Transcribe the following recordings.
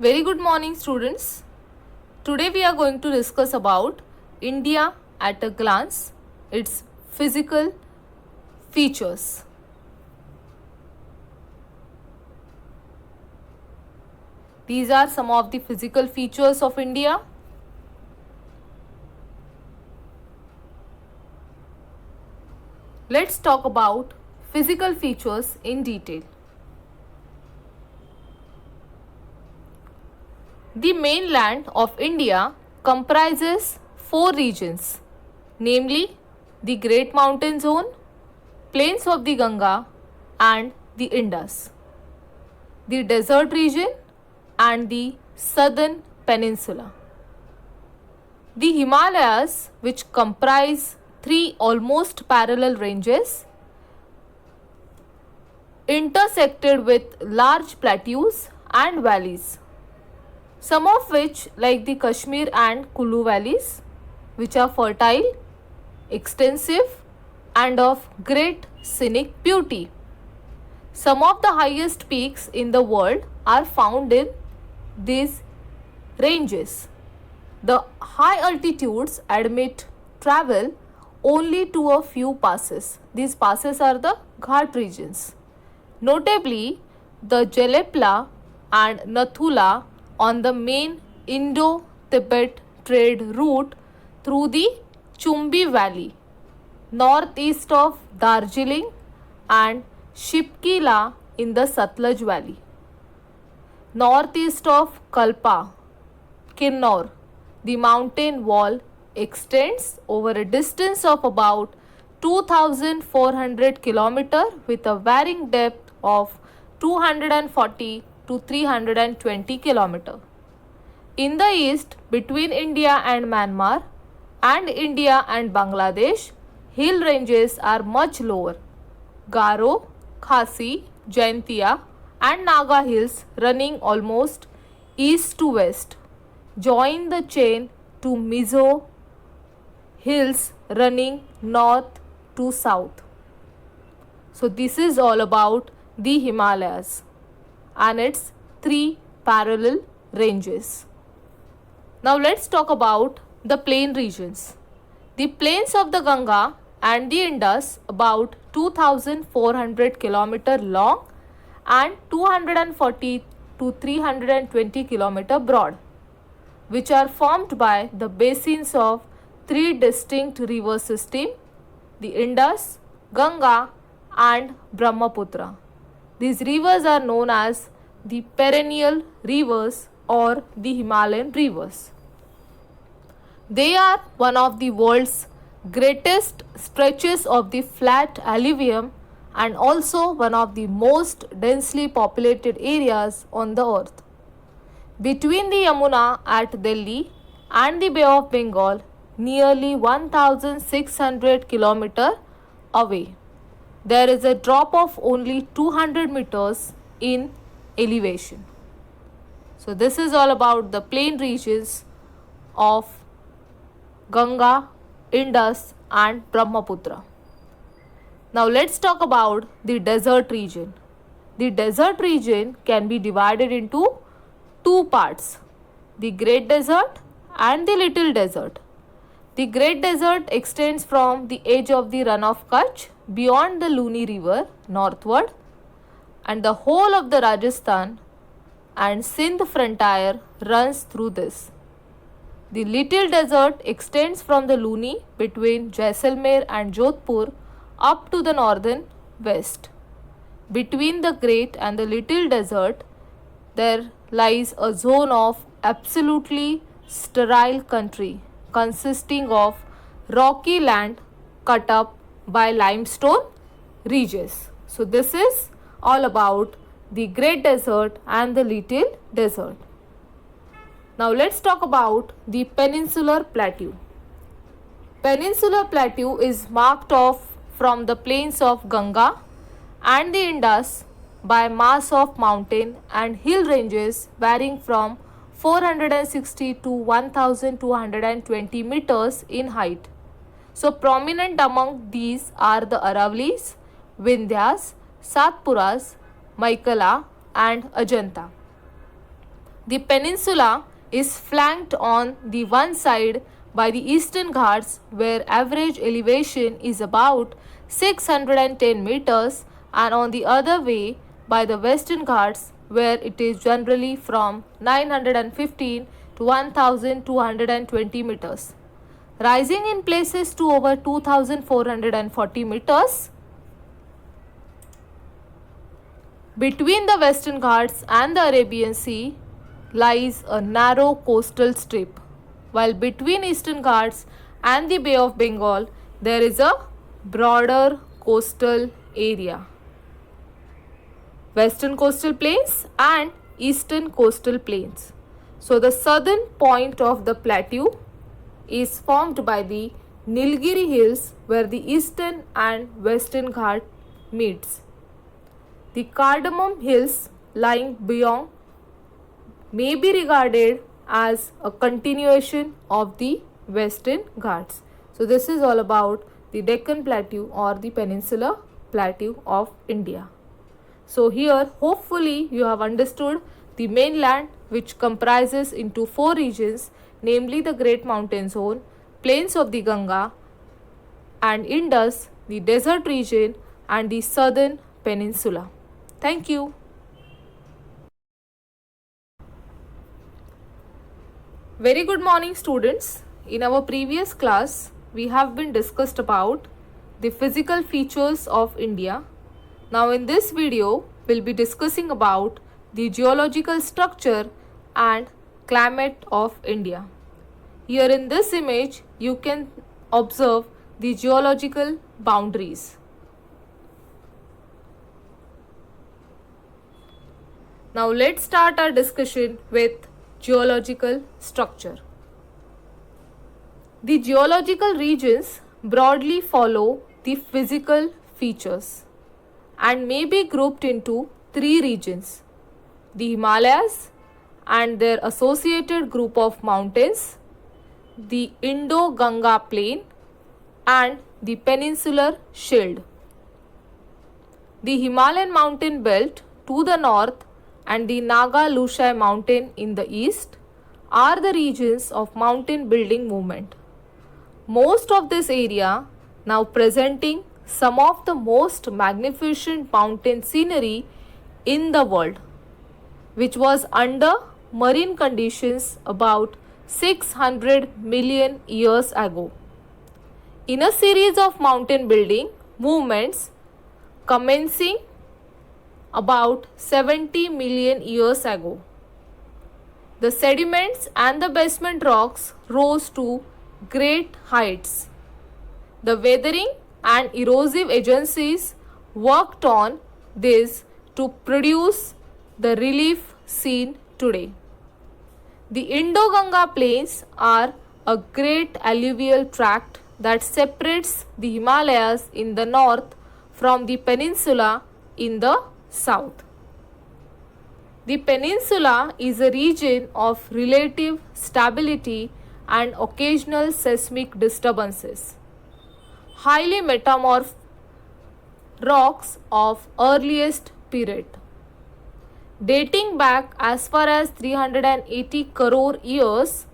Very good morning, students. Today we are going to discuss about India at a glance, its physical features. These are some of the physical features of India. Let's talk about physical features in detail. The mainland of India comprises 4 regions, namely the Great Mountain Zone, plains of the Ganga and the Indus, the desert region and the southern peninsula. The Himalayas, which comprise 3 almost parallel ranges, intersected with large plateaus and valleys, some of which, like the Kashmir and Kulu valleys, which are fertile, extensive and of great scenic beauty. Some of the highest peaks in the world are found in these ranges. The high altitudes admit travel only to a few passes. These passes are the Ghat regions. Notably, the Jelepla and Nathula on the main Indo-Tibet trade route through the Chumbi Valley, northeast of Darjeeling, and Shipkila in the Satluj Valley, northeast of Kalpa, Kinnaur. The mountain wall extends over a distance of about 2,400 km with a varying depth of 240 to 320 km. In the east, between India and Myanmar and India and Bangladesh, hill ranges are much lower. Garo, Khasi, Jaintia and Naga hills running almost east to west join the chain to Mizo hills running north to south. So this is all about the Himalayas and its 3 parallel ranges. Now let's talk about the plain regions. The plains of the Ganga and the Indus, about 2,400 km long and 240 to 320 km broad, which are formed by the basins of 3 distinct river systems, the Indus, Ganga and Brahmaputra. These rivers are known as the perennial rivers or the Himalayan rivers. They are one of the world's greatest stretches of the flat alluvium and also one of the most densely populated areas on the earth. Between the Yamuna at Delhi and the Bay of Bengal, nearly 1,600 km away, there is a drop of only 200 meters in elevation. So this is all about the plain regions of Ganga, Indus and Brahmaputra. Now let's talk about the desert region. The desert region can be divided into 2 parts, the Great Desert and the Little Desert. The Great Desert extends from the edge of the Run of Kutch beyond the Luni River northward, and the whole of the Rajasthan and Sindh frontier runs through this. The Little Desert extends from the Luni between Jaisalmer and Jodhpur up to the northern west. Between the Great and the Little Desert, there lies a zone of absolutely sterile country consisting of rocky land cut up by limestone ridges. So this is all about the Great Desert and the Little Desert. Now let's talk about the Peninsular Plateau. Peninsular Plateau is marked off from the plains of Ganga and the Indus by mass of mountain and hill ranges varying from 460 to 1220 meters in height. So prominent among these are the Aravali's, Vindhyas, Satpuras, Maikala and Ajanta. The peninsula is flanked on the one side by the Eastern Ghats, where average elevation is about 610 meters, and on the other way by the Western Ghats, where it is generally from 915 to 1220 meters, rising in places to over 2440 meters. Between the Western Ghats and the Arabian Sea lies a narrow coastal strip, while between Eastern Ghats and the Bay of Bengal there is a broader coastal area. Western coastal plains and eastern coastal plains. So the southern point of the plateau is formed by the Nilgiri Hills, where the eastern and western Ghat meets. The Cardamom Hills lying beyond may be regarded as a continuation of the Western Ghats. So this is all about the Deccan Plateau or the Peninsular Plateau of India. So here hopefully you have understood the mainland, which comprises into four regions, namely the Great Mountain Zone, plains of the Ganga and Indus, the desert region and the southern peninsula. Thank you. Very good morning students. In our previous class, we have been discussed about the physical features of India. Now in this video, we'll be discussing about the geological structure and climate of India. Here in this image, you can observe the geological boundaries. Now let's start our discussion with geological structure. The geological regions broadly follow the physical features and may be grouped into three regions: the Himalayas and their associated group of mountains, the Indo-Ganga plain and the peninsular shield. The Himalayan mountain belt to the north and the Naga Lushai mountain in the east are the regions of mountain building movement. Most of this area now presenting some of the most magnificent mountain scenery in the world, which was under marine conditions about 600 million years ago. In a series of mountain building movements commencing about 70 million years ago, the sediments and the basement rocks rose to great heights. The weathering and erosive agencies worked on this to produce the relief seen today. The Indo-Ganga plains are a great alluvial tract that separates the Himalayas in the north from the peninsula in the south. The peninsula is a region of relative stability and occasional seismic disturbances. Highly metamorphed rocks of earliest period, dating back as far as 380 crore years,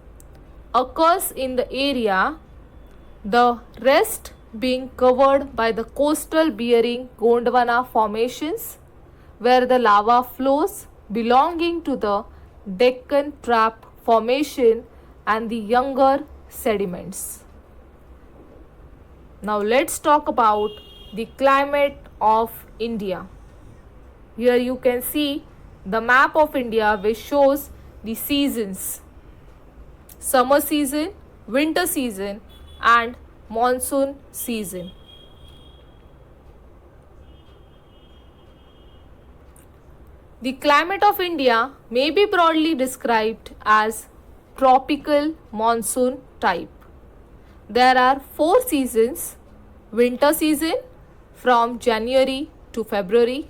occurs in the area, the rest being covered by the coastal bearing Gondwana formations, where the lava flows belonging to the Deccan Trap formation and the younger sediments. Now let's talk about the climate of India. Here you can see the map of India, which shows the seasons: summer season, winter season and monsoon season. The climate of India may be broadly described as tropical monsoon type. There are four seasons: winter season from January to February,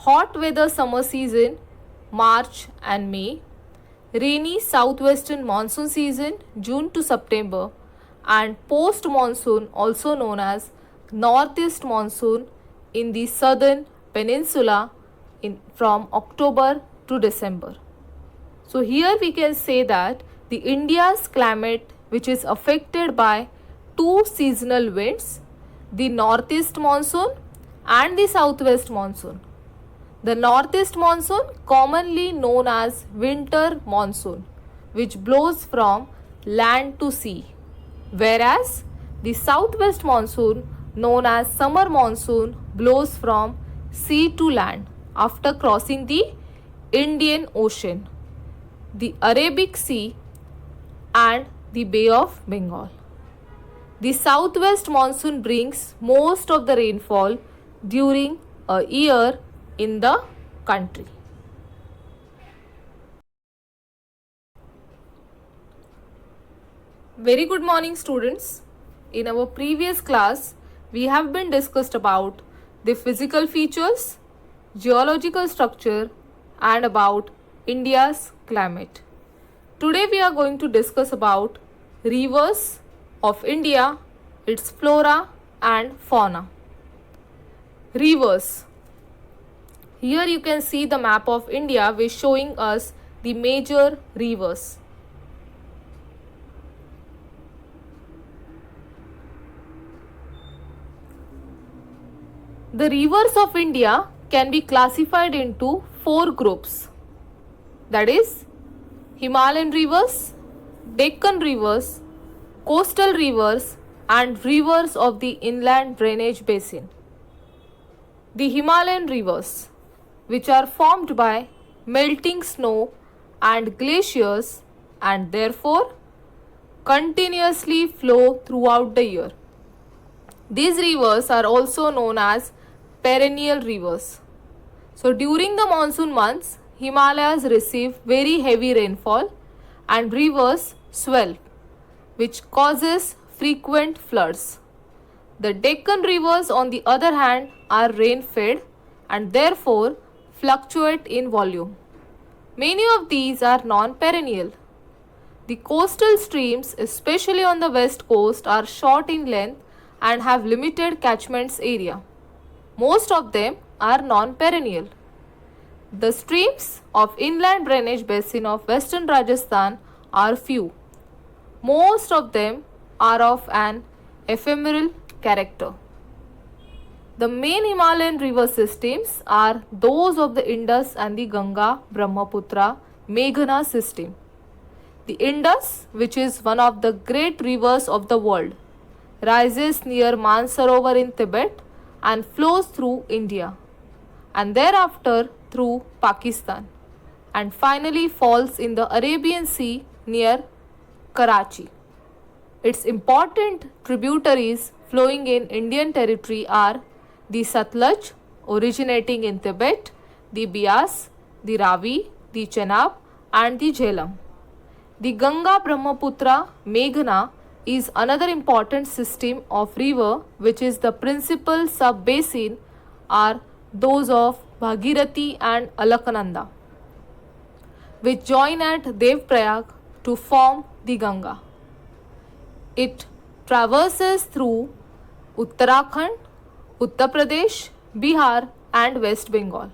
hot weather summer season March and May, rainy southwestern monsoon season June to September, and post monsoon also known as northeast monsoon in the southern peninsula from October to December. So here we can say that the India's climate, which is affected by two seasonal winds, the northeast monsoon and the southwest monsoon. The northeast monsoon, commonly known as winter monsoon, which blows from land to sea, whereas the southwest monsoon, known as summer monsoon, blows from sea to land after crossing the Indian Ocean, the Arabic Sea, and the Bay of Bengal. The southwest monsoon brings most of the rainfall during a year in the country. Very good morning, students. In our previous class, we have been discussed about the physical features, geological structure, and about India's climate. Today we are going to discuss about rivers of India, its flora and fauna. Rivers. Here you can see the map of India which showing us the major rivers. The rivers of India can be classified into four groups, that is Himalayan rivers, Deccan rivers, coastal rivers, and rivers of the inland drainage basin. The Himalayan rivers, which are formed by melting snow and glaciers and therefore continuously flow throughout the year. These rivers are also known as perennial rivers. So during the monsoon months, Himalayas receive very heavy rainfall and rivers swell, which causes frequent floods. The Deccan rivers, on the other hand, are rain-fed and therefore fluctuate in volume. Many of these are non-perennial. The coastal streams, especially on the west coast, are short in length and have limited catchment area. Most of them are non-perennial. The streams of inland drainage basin of western Rajasthan are few. Most of them are of an ephemeral character. The main Himalayan river systems are those of the Indus and the Ganga, Brahmaputra, Meghna system. The Indus, which is one of the great rivers of the world, rises near Mansarovar in Tibet and flows through India and thereafter through Pakistan and finally falls in the Arabian Sea near Karachi. Its important tributaries flowing in Indian territory are the Satluj, originating in Tibet, the Beas, the Ravi, the Chenab, and the Jhelum. The Ganga, Brahmaputra, Meghna is another important system of river, which is the principal sub-basin are those of Bhagirathi and Alaknanda, which join at Devprayag to form the Ganga. It traverses through Uttarakhand, Uttar Pradesh, Bihar and West Bengal.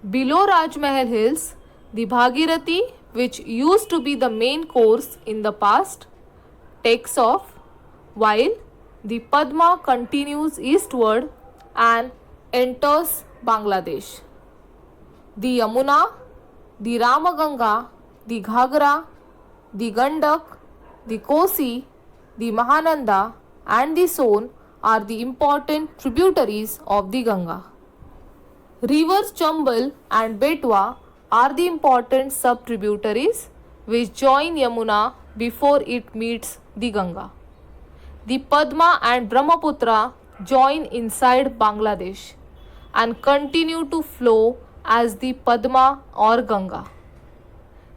Below Rajmahal Hills, the Bhagirathi, which used to be the main course in the past, takes off, while the Padma continues eastward and enters Bangladesh. The Yamuna, the Ramaganga, the Ghagra, the Gandak, the Kosi, the Mahananda and the Son are the important tributaries of the Ganga. Rivers Chambal and Betwa are the important sub-tributaries which join Yamuna before it meets the Ganga. The Padma and Brahmaputra join inside Bangladesh and continue to flow as the Padma or Ganga.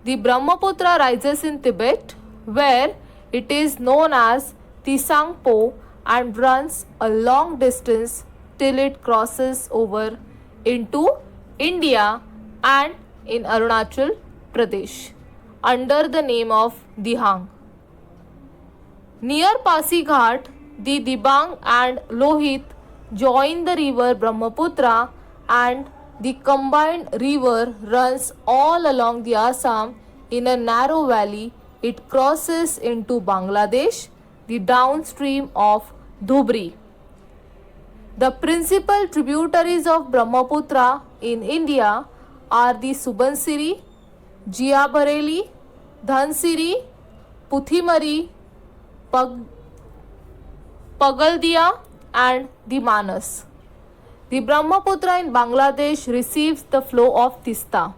The Brahmaputra rises in Tibet, where it is known as Tisangpo and runs a long distance till it crosses over into India and in Arunachal Pradesh under the name of Dihang. Near Pasighat, the Dibang and Lohit join the river Brahmaputra and The combined river runs all along the Assam in a narrow valley. It crosses into Bangladesh, the downstream of Dhubri. The principal tributaries of Brahmaputra in India are the Subansiri, Jiabareli, Dhansiri, Puthimari, Pagaldia, and the Manas. The Brahmaputra in Bangladesh receives the flow of Tista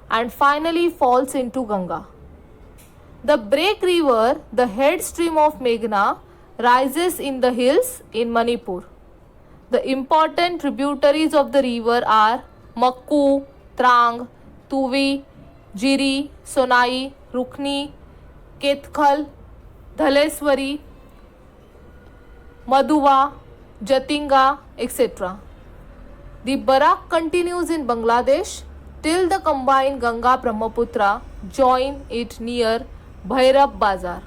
and finally falls into Ganga. The Brake River, the head stream of Meghna, rises in the hills in Manipur. The important tributaries of the river are Makku, Trang, Tuvi, Jiri, Sonai, Rukni, Ketkhal, Dhaleswari, Madhuva, Jatinga, etc. The Barak continues in Bangladesh till the combined Ganga Brahmaputra join it near Bhairab Bazar.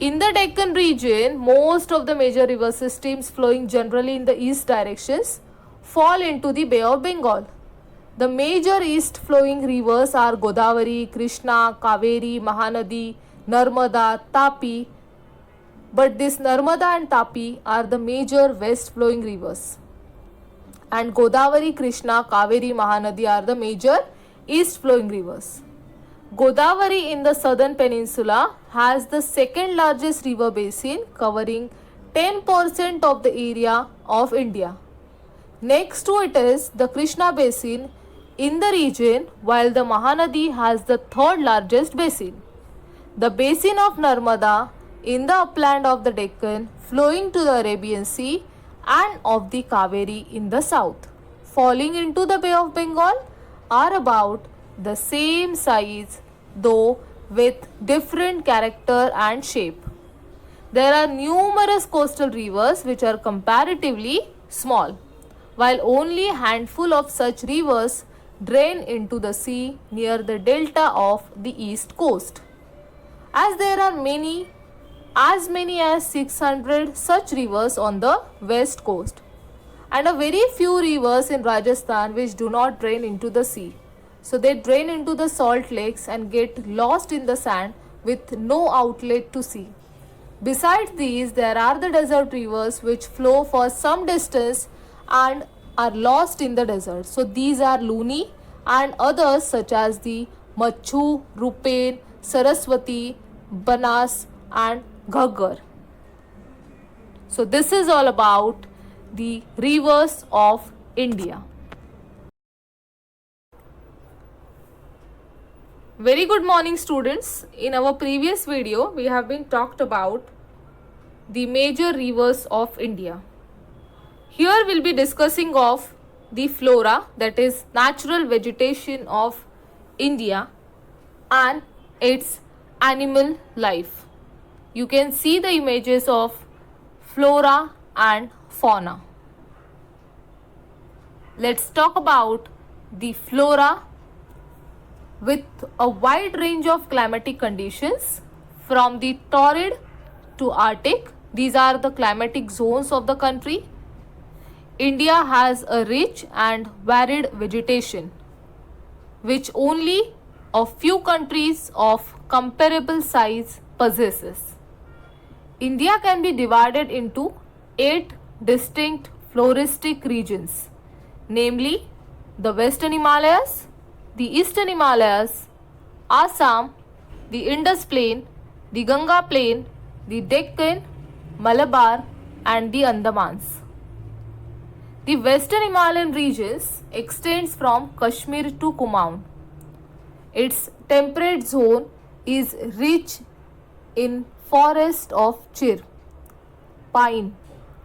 In the Deccan region, most of the major river systems flowing generally in the east directions fall into the Bay of Bengal. The major east flowing rivers are Godavari, Krishna, Kaveri, Mahanadi, Narmada, Tapi. But this Narmada and Tapi are the major west flowing rivers. And Godavari, Krishna, Kaveri, Mahanadi are the major east flowing rivers. Godavari in the southern peninsula has the second largest river basin covering 10% of the area of India. Next to it is the Krishna basin in the region, while the Mahanadi has the third largest basin. The basin of Narmada in the upland of the Deccan flowing to the Arabian Sea and of the Kaveri in the south falling into the Bay of Bengal are about the same size though with different character and shape. There are numerous coastal rivers which are comparatively small, while only a handful of such rivers drain into the sea near the delta of the east coast. As there are as many as 600 such rivers on the west coast, and a very few rivers in Rajasthan which do not drain into the sea. So they drain into the salt lakes and get lost in the sand with no outlet to sea. Besides these, there are the desert rivers which flow for some distance and are lost in the desert. So these are Luni and others such as the Machu, Rupen, Saraswati, Banas and Ghaggar. So this is all about the rivers of India. Very good morning students. In our previous video we have been talked about the major rivers of India. Here we'll be discussing of the flora, that is natural vegetation of India, and its animal life. You can see the images of flora and fauna. Let's talk about the flora. With a wide range of climatic conditions from the torrid to Arctic, these are the climatic zones of the country. India has a rich and varied vegetation which only a few countries of comparable size possesses. India can be divided into 8 distinct floristic regions, namely the Western Himalayas, the Eastern Himalayas, Assam, the Indus Plain, the Ganga Plain, the Deccan, Malabar and the Andamans. The Western Himalayan regions extends from Kashmir to Kumaon. Its temperate zone is rich in forest of chir, pine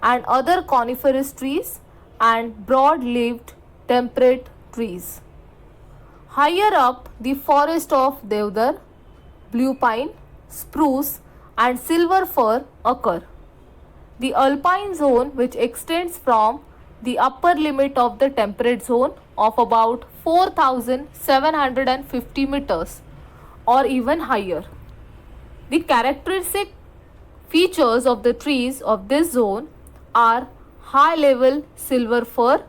and other coniferous trees and broad-leaved temperate trees. Higher up, the forest of Deodar, blue pine, spruce and silver fir occur. The alpine zone, which extends from the upper limit of the temperate zone of about 4,750 meters or even higher. The characteristic features of the trees of this zone are high level silver fir,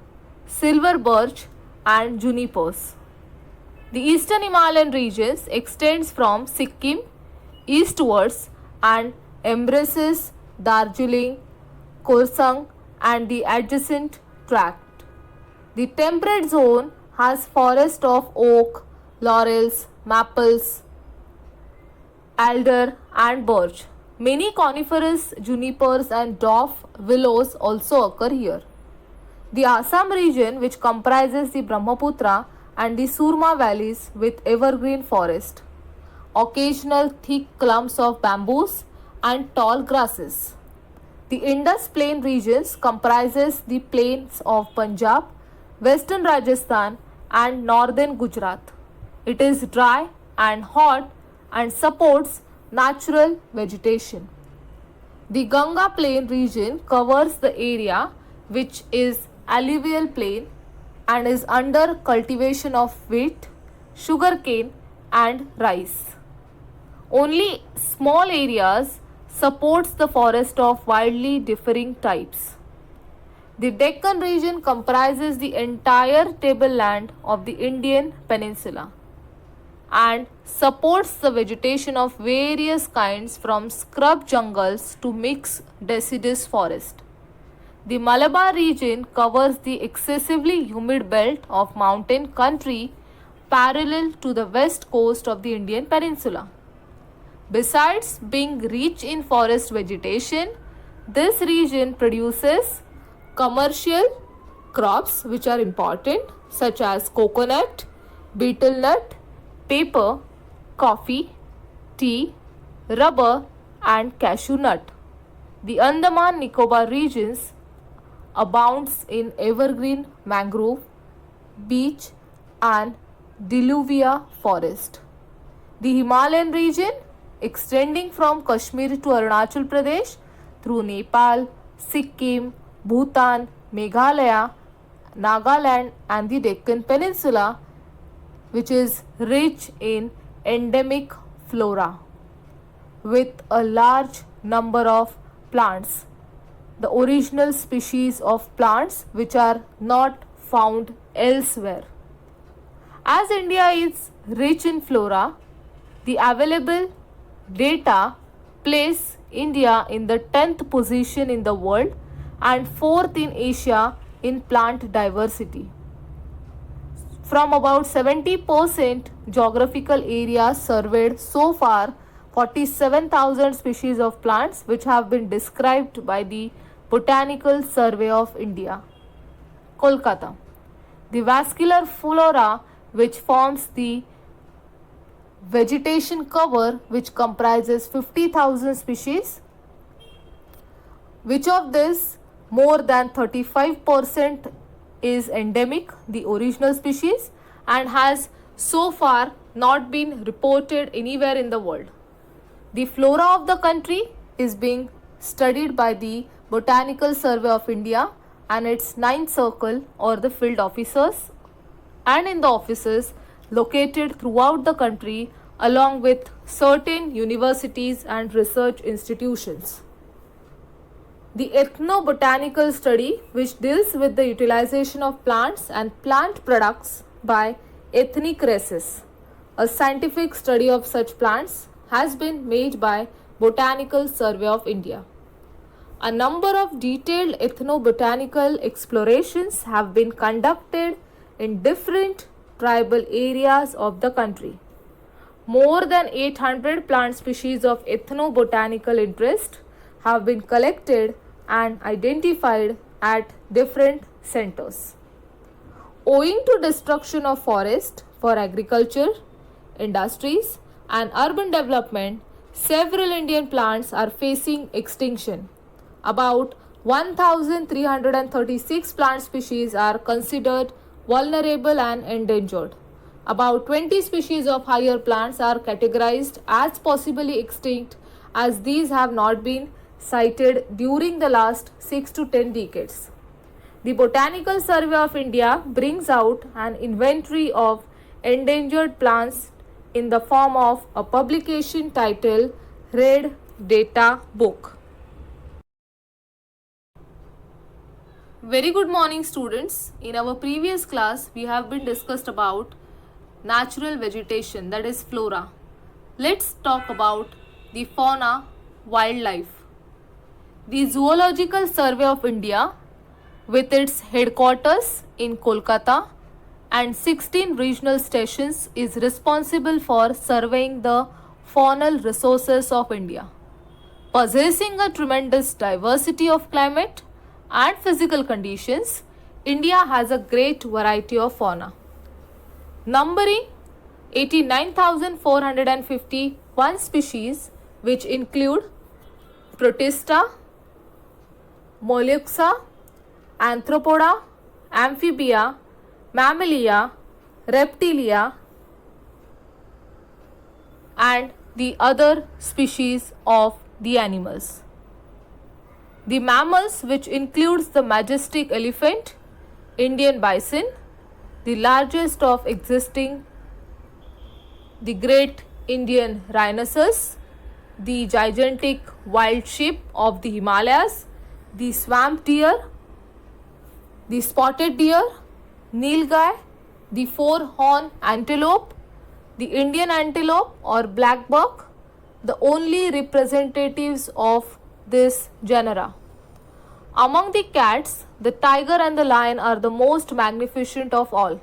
silver birch, and junipers. The eastern Himalayan regions extends from Sikkim eastwards and embraces Darjeeling, Khorsang, and the adjacent tract. The temperate zone has forest of oak, laurels, maples, alder, and birch. Many coniferous junipers and dwarf willows also occur here. The Assam region, which comprises the Brahmaputra and the Surma valleys with evergreen forest, occasional thick clumps of bamboos, and tall grasses. The Indus Plain regions comprises the plains of Punjab, western Rajasthan, and northern Gujarat. It is dry and hot and supports natural vegetation. The Ganga Plain region covers the area which is alluvial plain and is under cultivation of wheat, sugarcane, and rice. Only small areas supports the forest of widely differing types. The Deccan region comprises the entire tableland of the Indian peninsula and supports the vegetation of various kinds from scrub jungles to mixed deciduous forest. The Malabar region covers the excessively humid belt of mountain country parallel to the west coast of the Indian peninsula. Besides being rich in forest vegetation, this region produces commercial crops which are important such as coconut, betel nut, paper, coffee, tea, rubber, and cashew nut. The Andaman Nicobar regions abounds in evergreen mangrove, beech, and diluvia forest. The Himalayan region, extending from Kashmir to Arunachal Pradesh through Nepal, Sikkim, Bhutan, Meghalaya, Nagaland, and the Deccan Peninsula, which is rich in endemic flora with a large number of plants, the original species of plants which are not found elsewhere. As India is rich in flora, the available data place India in the 10th position in the world and 4th in Asia in plant diversity. From about 70% geographical area surveyed so far, 47,000 species of plants which have been described by the Botanical Survey of India. Kolkata. The vascular flora which forms the vegetation cover which comprises 50,000 species, which of this more than 35% is endemic, the original species, and has so far not been reported anywhere in the world. The flora of the country is being studied by the Botanical Survey of India and its 9th circle or the field officers and in the offices located throughout the country along with certain universities and research institutions. The ethnobotanical study, which deals with the utilization of plants and plant products by ethnic races, a scientific study of such plants, has been made by Botanical Survey of India. A number of detailed ethnobotanical explorations have been conducted in different tribal areas of the country. More than 800 plant species of ethnobotanical interest have been collected and identified at different centers. Owing to destruction of forest for agriculture, industries, and urban development, several Indian plants are facing extinction. About 1,336 plant species are considered vulnerable and endangered. About 20 species of higher plants are categorized as possibly extinct, as these have not been cited during the last 6 to 10 decades. The Botanical Survey of India brings out an inventory of endangered plants in the form of a publication titled Red Data Book. Very good morning, students. In our previous class, we have been discussed about natural vegetation, that is flora. Let's talk about the fauna, wildlife. The Zoological Survey of India, with its headquarters in Kolkata and 16 regional stations, is responsible for surveying the faunal resources of India. Possessing a tremendous diversity of climate and physical conditions, India has a great variety of fauna. Numbering 89,451 species, which include Protista, Mollusca, Arthropoda, Amphibia, Mammalia, Reptilia, and the other species of the animals. The mammals, which includes the majestic elephant, Indian bison, the largest of existing, the great Indian rhinoceros, the gigantic wild sheep of the Himalayas, the swamp deer, the spotted deer, nilgai, the four-horn antelope, the Indian antelope or black buck, the only representatives of this genera. Among the cats, the tiger and the lion are the most magnificent of all.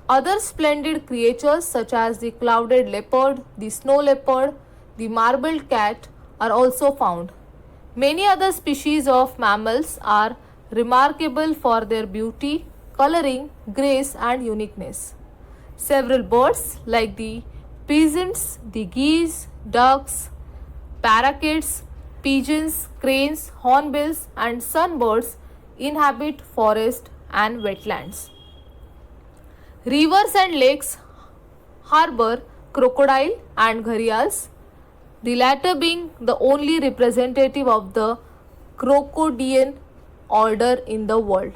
Other splendid creatures such as the clouded leopard, the snow leopard, the marbled cat are also found. Many other species of mammals are remarkable for their beauty, coloring, grace and uniqueness. Several birds like the peasants, the geese, ducks, parakeets, pigeons, cranes, hornbills and sunbirds inhabit forest and wetlands. Rivers and lakes harbor crocodile and gharials, the latter being the only representative of the crocodian order in the world.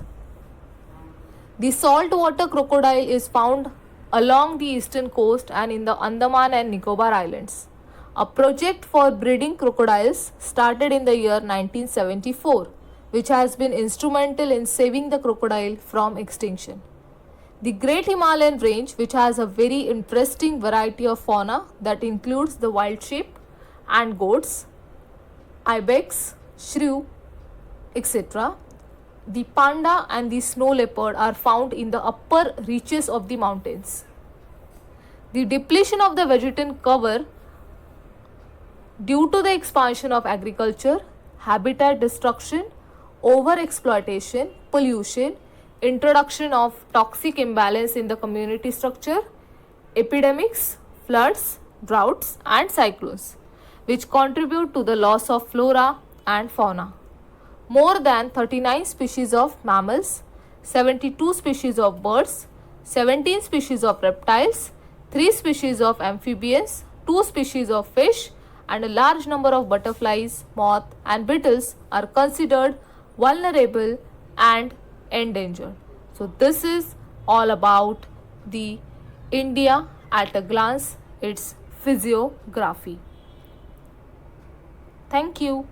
The saltwater crocodile is found along the eastern coast and in the Andaman and Nicobar Islands. A project for breeding crocodiles started in the year 1974, which has been instrumental in saving the crocodile from extinction. The Great Himalayan Range, which has a very interesting variety of fauna that includes the wild sheep and goats, ibex, shrew, etc. The panda and the snow leopard are found in the upper reaches of the mountains. The depletion of the vegetation cover due to the expansion of agriculture, habitat destruction, overexploitation, pollution, introduction of toxic imbalance in the community structure, epidemics, floods, droughts and cyclones, which contribute to the loss of flora and fauna. More than 39 species of mammals, 72 species of birds, 17 species of reptiles, 3 species of amphibians, 2 species of fish, and a large number of butterflies, moths, and beetles are considered vulnerable and endangered. So, this is all about the India at a glance, its physiography. Thank you.